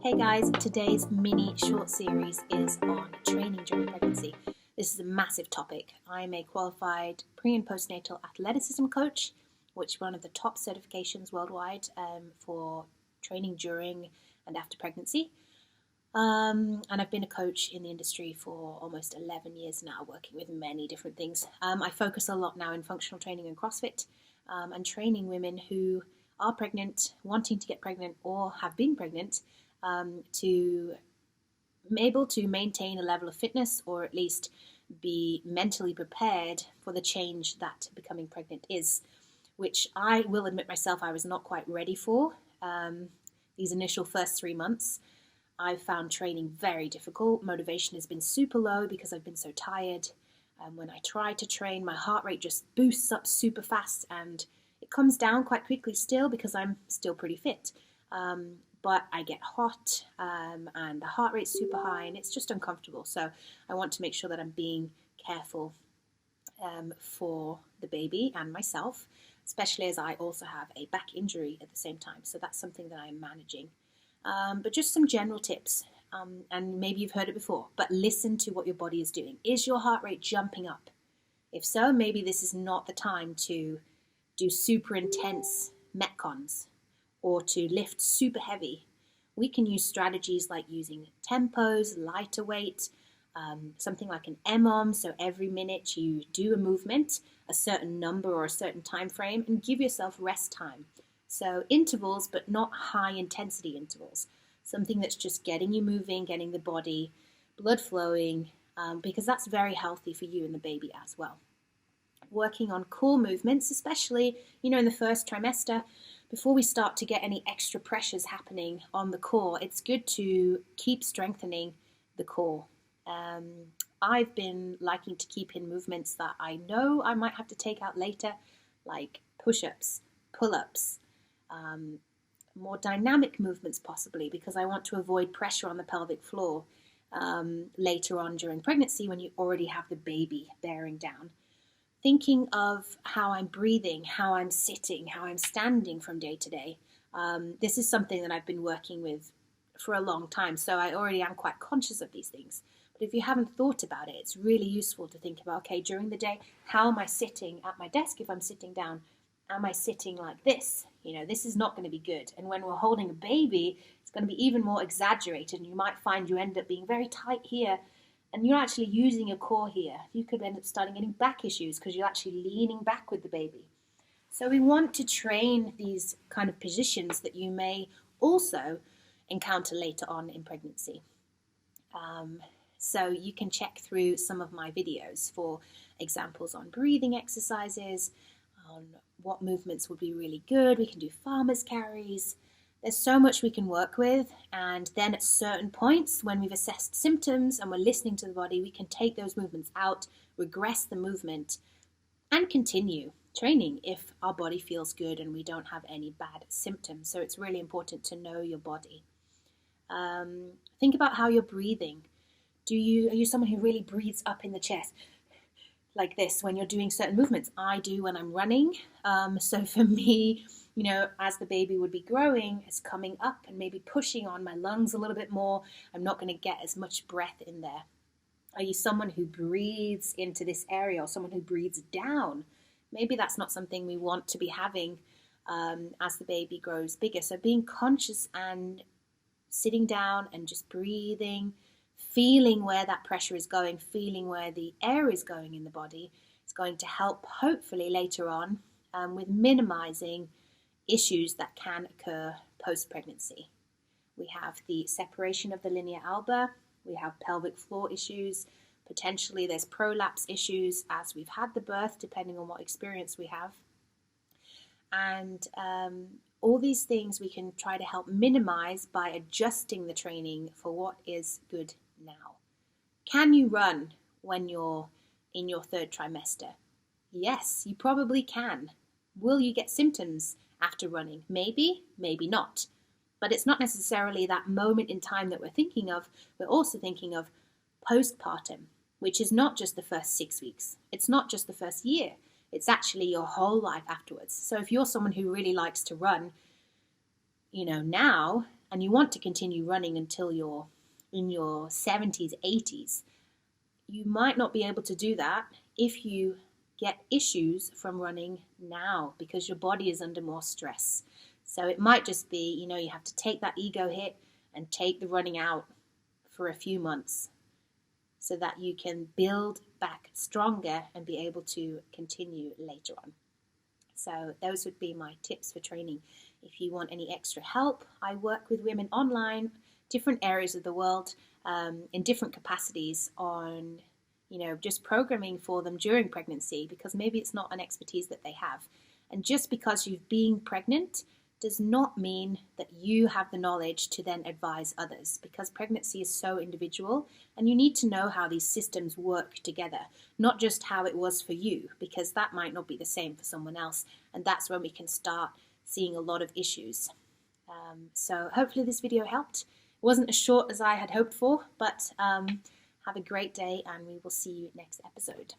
Hey guys, today's mini short series is on training during pregnancy. This is a massive topic. I'm a qualified pre- and postnatal athleticism coach, which is one of the top certifications worldwide for training during and after pregnancy. And I've been a coach in the industry for almost 11 years now, working with many different things. I focus a lot now in functional training and CrossFit and training women who are pregnant, wanting to get pregnant, or have been pregnant, to be able to maintain a level of fitness, or at least be mentally prepared for the change that becoming pregnant is, which I will admit myself I was not quite ready for. These initial first 3 months, I've found training very difficult. Motivation has been super low because I've been so tired. When I try to train, my heart rate just boosts up super fast, and it comes down quite quickly still because I'm still pretty fit. But I get hot and the heart rate's super high and it's just uncomfortable. So I want to make sure that I'm being careful for the baby and myself, especially as I also have a back injury at the same time. So that's something that I'm managing. But just some general tips, and maybe you've heard it before, but listen to what your body is doing. Is your heart rate jumping up? If so, maybe this is not the time to do super intense metcons or to lift super heavy. We can use strategies like using tempos, lighter weight, something like an EMOM. So every minute you do a movement, a certain number or a certain time frame, and give yourself rest time. So intervals, but not high intensity intervals. Something that's just getting you moving, getting the body, blood flowing, because that's very healthy for you and the baby as well. Working on core movements, especially, in the first trimester, before we start to get any extra pressures happening on the core, it's good to keep strengthening the core. I've been liking to keep in movements that I know I might have to take out later, like push-ups, pull-ups, more dynamic movements possibly, because I want to avoid pressure on the pelvic floor later on during pregnancy when you already have the baby bearing down. Thinking of how I'm breathing, how I'm sitting, how I'm standing from day to day. This is something that I've been working with for a long time, so I already am quite conscious of these things. But if you haven't thought about it, it's really useful to think about, okay, during the day, how am I sitting at my desk if I'm sitting down? Am I sitting like this? This is not going to be good. And when we're holding a baby, it's going to be even more exaggerated, and you might find you end up being very tight here, and you're actually using your core here. You could end up starting getting back issues because you're actually leaning back with the baby. So we want to train these kind of positions that you may also encounter later on in pregnancy. So you can check through some of my videos for examples on breathing exercises, on what movements would be really good. We can do farmer's carries. There's so much we can work with, and then at certain points when we've assessed symptoms and we're listening to the body, we can take those movements out, regress the movement, and continue training if our body feels good and we don't have any bad symptoms. So it's really important to know your body. Think about how you're breathing. Are you someone who really breathes up in the chest like this when you're doing certain movements? I do when I'm running. So for me, as the baby would be growing, it's coming up and maybe pushing on my lungs a little bit more. I'm not going to get as much breath in there. Are you someone who breathes into this area or someone who breathes down? Maybe that's not something we want to be having as the baby grows bigger. So being conscious and sitting down and just breathing, feeling where that pressure is going, feeling where the air is going in the body, is going to help hopefully later on with minimizing issues that can occur post-pregnancy. We have the separation of the linea alba, we have pelvic floor issues, potentially there's prolapse issues as we've had the birth, depending on what experience we have. And all these things we can try to help minimize by adjusting the training for what is good now. Can you run when you're in your third trimester? Yes, you probably can. Will you get symptoms after running? Maybe, maybe not. But it's not necessarily that moment in time that we're thinking of. We're also thinking of postpartum, which is not just the first 6 weeks. It's not just the first year. It's actually your whole life afterwards. So if you're someone who really likes to run, now, and you want to continue running until you're in your 70s, 80s, you might not be able to do that if you get issues from running now because your body is under more stress. So it might just be, you have to take that ego hit and take the running out for a few months so that you can build back stronger and be able to continue later on. So those would be my tips for training. If you want any extra help, I work with women online, different areas of the world, in different capacities on, just programming for them during pregnancy, because maybe it's not an expertise that they have. And just because you've been pregnant does not mean that you have the knowledge to then advise others, because pregnancy is so individual and you need to know how these systems work together, not just how it was for you, because that might not be the same for someone else. And that's when we can start seeing a lot of issues. So hopefully this video helped. It wasn't as short as I had hoped for, but have a great day and we will see you next episode.